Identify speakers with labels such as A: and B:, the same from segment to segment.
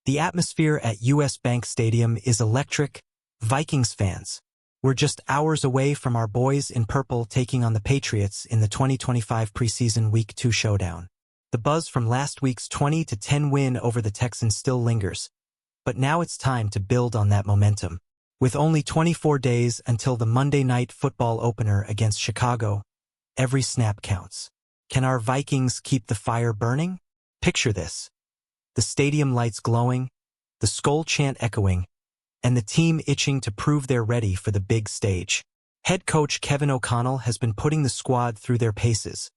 A: The atmosphere at US Bank Stadium is electric. Vikings fans, we're just hours away from our boys in purple taking on the Patriots in the 2025 preseason Week 2 showdown. The buzz from last week's 20-10 win over the Texans still lingers, but now it's time to build on that momentum. With only 24 days until the Monday Night Football opener against Chicago, every snap counts. Can our Vikings keep the fire burning? Picture this. The stadium lights glowing, the Skol chant echoing, and the team itching to prove they're ready for the big stage. Head coach Kevin O'Connell has been putting the squad through their paces,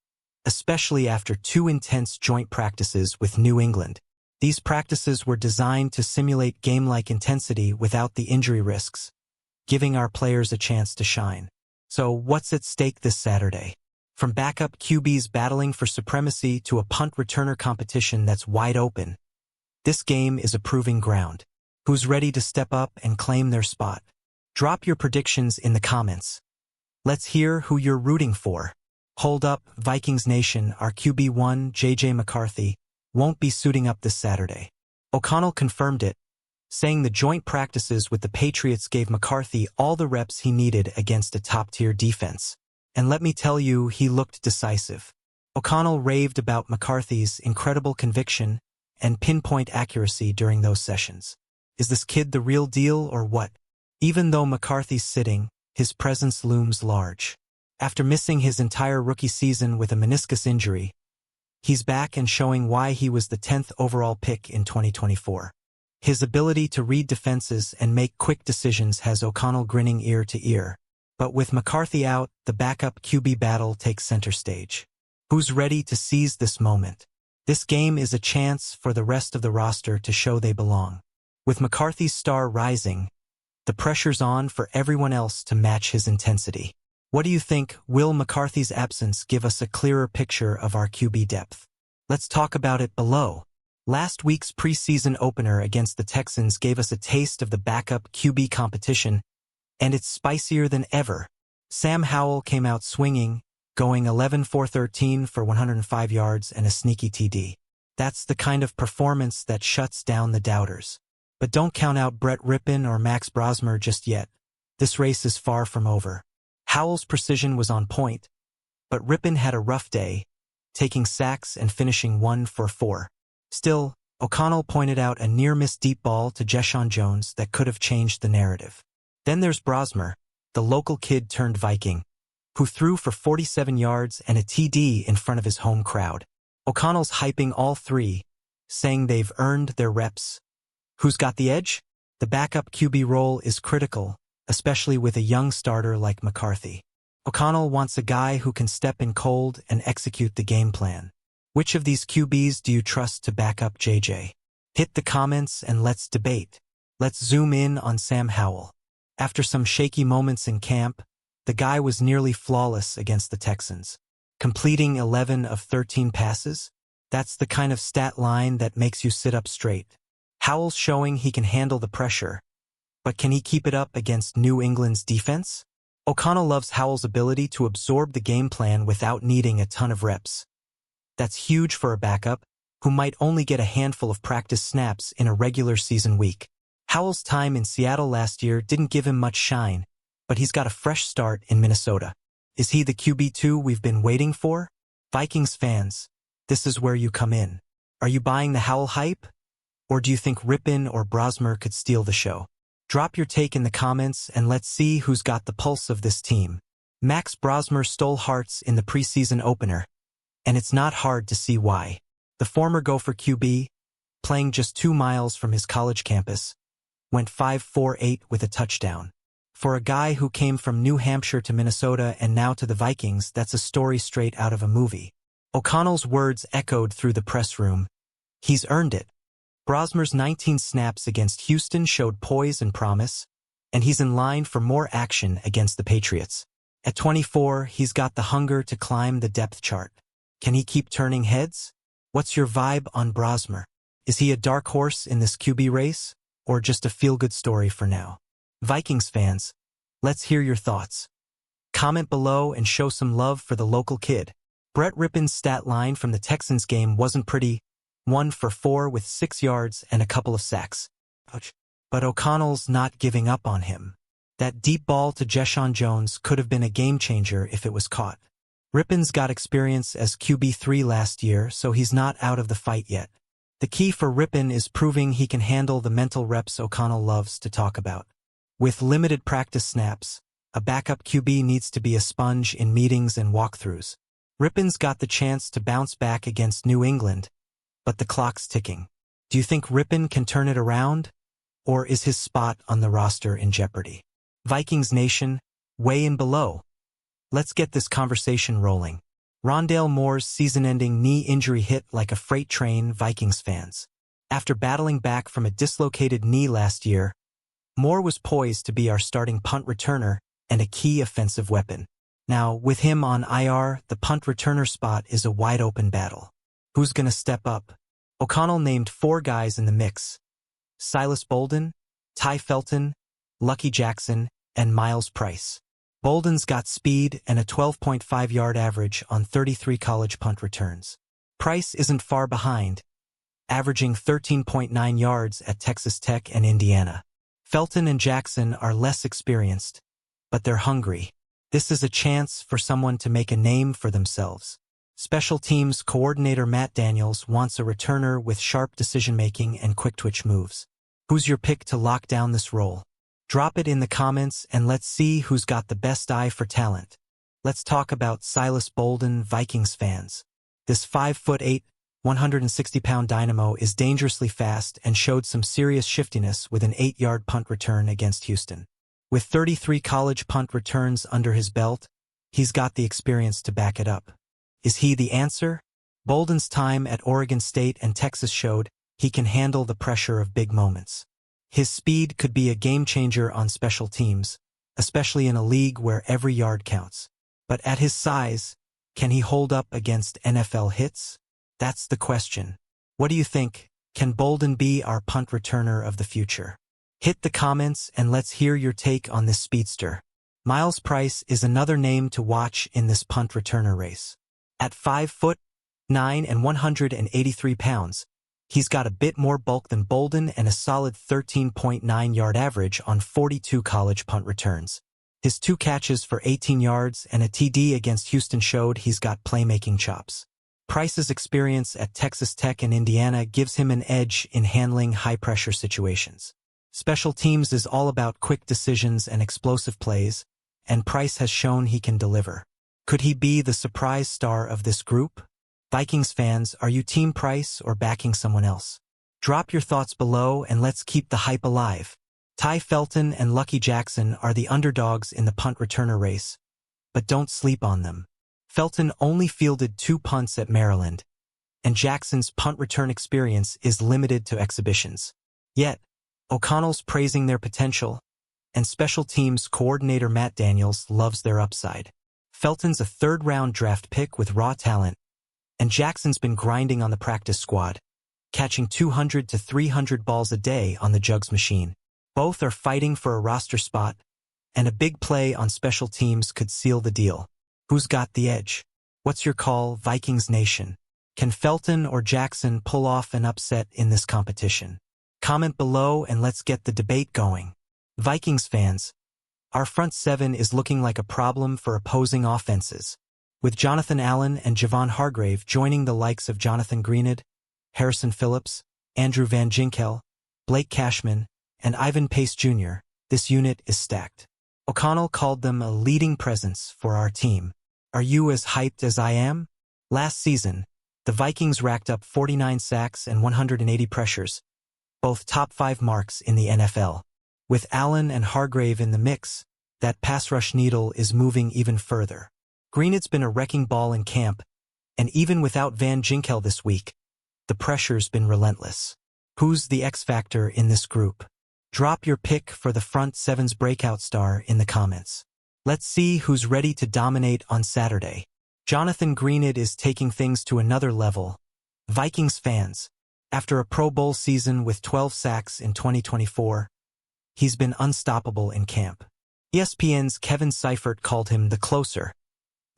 A: especially after 2 intense joint practices with New England. These practices were designed to simulate game-like intensity without the injury risks, giving our players a chance to shine. So what's at stake this Saturday? From backup QBs battling for supremacy to a punt returner competition that's wide open, this game is a proving ground. Who's ready to step up and claim their spot? Drop your predictions in the comments. Let's hear who you're rooting for. Hold up, Vikings Nation, our QB1, J.J. McCarthy, won't be suiting up this Saturday. O'Connell confirmed it, saying the joint practices with the Patriots gave McCarthy all the reps he needed against a top-tier defense. And let me tell you, he looked decisive. O'Connell raved about McCarthy's incredible conviction and pinpoint accuracy during those sessions. Is this kid the real deal or what? Even though McCarthy's sitting, his presence looms large. After missing his entire rookie season with a meniscus injury, he's back and showing why he was the 10th overall pick in 2024. His ability to read defenses and make quick decisions has O'Connell grinning ear to ear. But with McCarthy out, the backup QB battle takes center stage. Who's ready to seize this moment? This game is a chance for the rest of the roster to show they belong. With McCarthy's star rising, the pressure's on for everyone else to match his intensity. What do you think? Will McCarthy's absence give us a clearer picture of our QB depth? Let's talk about it below. Last week's preseason opener against the Texans gave us a taste of the backup QB competition, and it's spicier than ever. Sam Howell came out swinging, going 11-for-13 for 105 yards and a sneaky TD. That's the kind of performance that shuts down the doubters. But don't count out Brett Rypien or Max Brosmer just yet. This race is far from over. Howell's precision was on point, but Rypien had a rough day, taking sacks and finishing 1 for 4. Still, O'Connell pointed out a near-miss deep ball to Jeshaun Jones that could have changed the narrative. Then there's Brosmer, the local kid turned Viking, who threw for 47 yards and a TD in front of his home crowd. O'Connell's hyping all three, saying they've earned their reps. Who's got the edge? The backup QB role is critical, especially with a young starter like McCarthy. O'Connell wants a guy who can step in cold and execute the game plan. Which of these QBs do you trust to back up JJ? Hit the comments and let's debate. Let's zoom in on Sam Howell. After some shaky moments in camp, the guy was nearly flawless against the Texans, completing 11 of 13 passes. That's the kind of stat line that makes you sit up straight. Howell's showing he can handle the pressure, but can he keep it up against New England's defense? O'Connell loves Howell's ability to absorb the game plan without needing a ton of reps. That's huge for a backup, who might only get a handful of practice snaps in a regular season week. Howell's time in Seattle last year didn't give him much shine, but he's got a fresh start in Minnesota. Is he the QB2 we've been waiting for? Vikings fans, this is where you come in. Are you buying the Howell hype? Or do you think Rypien or Brosmer could steal the show? Drop your take in the comments and let's see who's got the pulse of this team. Max Brosmer stole hearts in the preseason opener, and it's not hard to see why. The former Gopher QB, playing just 2 miles from his college campus, went 5-for-8 with a touchdown. For a guy who came from New Hampshire to Minnesota and now to the Vikings, that's a story straight out of a movie. O'Connell's words echoed through the press room. He's earned it. Brosmer's 19 snaps against Houston showed poise and promise, and he's in line for more action against the Patriots. At 24, he's got the hunger to climb the depth chart. Can he keep turning heads? What's your vibe on Brosmer? Is he a dark horse in this QB race, or just a feel-good story for now? Vikings fans, let's hear your thoughts. Comment below and show some love for the local kid. Brett Rypien's stat line from the Texans game wasn't pretty, 1 for 4 with 6 yards and a couple of sacks. Ouch. But O'Connell's not giving up on him. That deep ball to Jeshaun Jones could have been a game-changer if it was caught. Rypien's got experience as QB3 last year, so he's not out of the fight yet. The key for Rypien is proving he can handle the mental reps O'Connell loves to talk about. With limited practice snaps, a backup QB needs to be a sponge in meetings and walkthroughs. Rypien's got the chance to bounce back against New England, but the clock's ticking. Do you think Rypien can turn it around? Or is his spot on the roster in jeopardy? Vikings Nation, weigh in below. Let's get this conversation rolling. Rondale Moore's season-ending knee injury hit like a freight train, Vikings fans. After battling back from a dislocated knee last year, Moore was poised to be our starting punt returner and a key offensive weapon. Now, with him on IR, the punt returner spot is a wide-open battle. Who's gonna step up? O'Connell named 4 guys in the mix: Silas Bolden, Ty Felton, Lucky Jackson, and Miles Price. Bolden's got speed and a 12.5-yard average on 33 college punt returns. Price isn't far behind, averaging 13.9 yards at Texas Tech and Indiana. Felton and Jackson are less experienced, but they're hungry. This is a chance for someone to make a name for themselves. Special teams coordinator Matt Daniels wants a returner with sharp decision-making and quick-twitch moves. Who's your pick to lock down this role? Drop it in the comments and let's see who's got the best eye for talent. Let's talk about Silas Bolden, Vikings fans. This 5'8", 160-pound dynamo is dangerously fast and showed some serious shiftiness with an 8-yard punt return against Houston. With 33 college punt returns under his belt, he's got the experience to back it up. Is he the answer? Bolden's time at Oregon State and Texas showed he can handle the pressure of big moments. His speed could be a game-changer on special teams, especially in a league where every yard counts. But at his size, can he hold up against NFL hits? That's the question. What do you think? Can Bolden be our punt returner of the future? Hit the comments and let's hear your take on this speedster. Miles Price is another name to watch in this punt returner race. At 5'9" and 183 pounds, he's got a bit more bulk than Bolden and a solid 13.9-yard average on 42 college punt returns. His 2 catches for 18 yards and a TD against Houston showed he's got playmaking chops. Price's experience at Texas Tech and Indiana gives him an edge in handling high-pressure situations. Special teams is all about quick decisions and explosive plays, and Price has shown he can deliver. Could he be the surprise star of this group? Vikings fans, are you Team Price or backing someone else? Drop your thoughts below and let's keep the hype alive. Ty Felton and Lucky Jackson are the underdogs in the punt returner race, but don't sleep on them. Felton only fielded 2 punts at Maryland, and Jackson's punt return experience is limited to exhibitions. Yet, O'Connell's praising their potential, and special teams coordinator Matt Daniels loves their upside. Felton's a 3rd-round draft pick with raw talent, and Jackson's been grinding on the practice squad, catching 200 to 300 balls a day on the jugs machine. Both are fighting for a roster spot, and a big play on special teams could seal the deal. Who's got the edge? What's your call, Vikings Nation? Can Felton or Jackson pull off an upset in this competition? Comment below and let's get the debate going. Vikings fans, our front 7 is looking like a problem for opposing offenses, with Jonathan Allen and Javon Hargrave joining the likes of Jonathan Greenid, Harrison Phillips, Andrew Van Ginkel, Blake Cashman, and Ivan Pace Jr., this unit is stacked. O'Connell called them a leading presence for our team. Are you as hyped as I am? Last season, the Vikings racked up 49 sacks and 180 pressures, both top 5 marks in the NFL. With Allen and Hargrave in the mix, that pass rush needle is moving even further. Greenid's been a wrecking ball in camp, and even without Van Ginkel this week, the pressure's been relentless. Who's the X factor in this group? Drop your pick for the front 7's breakout star in the comments. Let's see who's ready to dominate on Saturday. Jonathan Greenid is taking things to another level. Vikings fans, after a Pro Bowl season with 12 sacks in 2024, he's been unstoppable in camp. ESPN's Kevin Seifert called him the closer,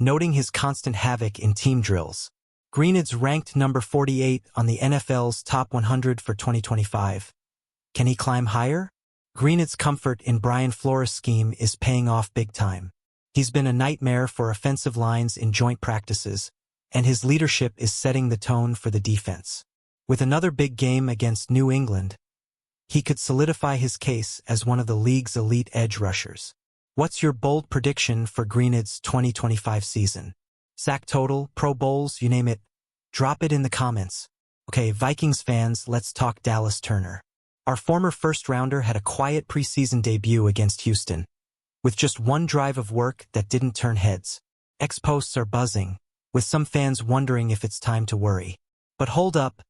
A: noting his constant havoc in team drills. Greenwood's ranked number 48 on the NFL's top 100 for 2025. Can he climb higher? Greenwood's comfort in Brian Flores' scheme is paying off big time. He's been a nightmare for offensive lines in joint practices, and his leadership is setting the tone for the defense. With another big game against New England, he could solidify his case as one of the league's elite edge rushers. What's your bold prediction for Greenwood's 2025 season? Sack total, Pro Bowls, you name it. Drop it in the comments. Okay, Vikings fans, let's talk Dallas Turner. Our former first-rounder had a quiet preseason debut against Houston, with just one drive of work that didn't turn heads. X-posts are buzzing, with some fans wondering if it's time to worry. But hold up,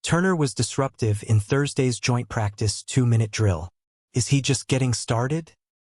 A: Turner was disruptive in Thursday's joint practice 2-minute drill. Is he just getting started?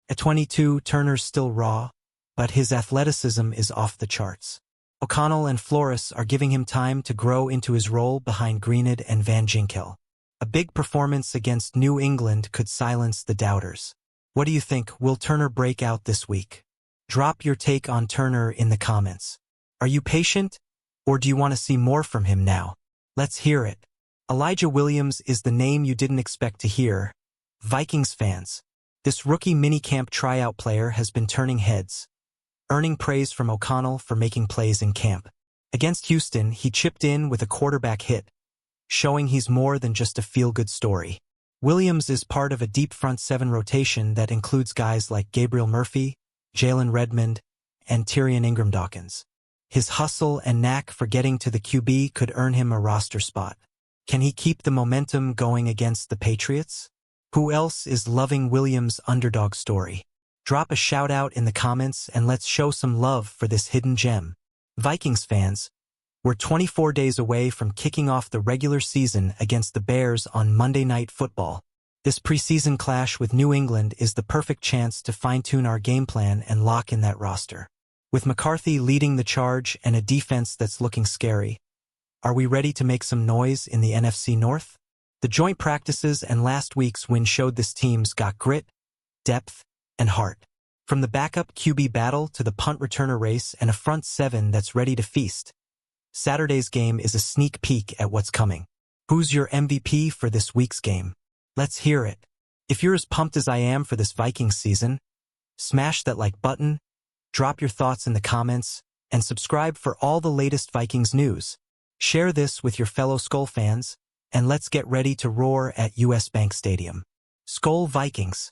A: At 22, Turner's still raw, but his athleticism is off the charts. O'Connell and Flores are giving him time to grow into his role behind Greenwood and Van Ginkel. A big performance against New England could silence the doubters. What do you think? Will Turner break out this week? Drop your take on Turner in the comments. Are you patient, or do you want to see more from him now? Let's hear it. Elijah Williams is the name you didn't expect to hear. Vikings fans, this rookie minicamp tryout player has been turning heads, earning praise from O'Connell for making plays in camp. Against Houston, he chipped in with a quarterback hit, showing he's more than just a feel-good story. Williams is part of a deep front seven rotation that includes guys like Gabriel Murphy, Jalen Redmond, and Tyrion Ingram-Dawkins. His hustle and knack for getting to the QB could earn him a roster spot. Can he keep the momentum going against the Patriots? Who else is loving Williams' underdog story? Drop a shout-out in the comments and let's show some love for this hidden gem. Vikings fans, we're 24 days away from kicking off the regular season against the Bears on Monday Night Football. This preseason clash with New England is the perfect chance to fine-tune our game plan and lock in that roster. With McCarthy leading the charge and a defense that's looking scary, are we ready to make some noise in the NFC North? The joint practices and last week's win showed this team's got grit, depth, and heart. From the backup QB battle to the punt returner race and a front seven that's ready to feast, Saturday's game is a sneak peek at what's coming. Who's your MVP for this week's game? Let's hear it. If you're as pumped as I am for this Vikings season, smash that like button, drop your thoughts in the comments, and subscribe for all the latest Vikings news. Share this with your fellow Skol fans, and let's get ready to roar at US Bank Stadium. Skol Vikings!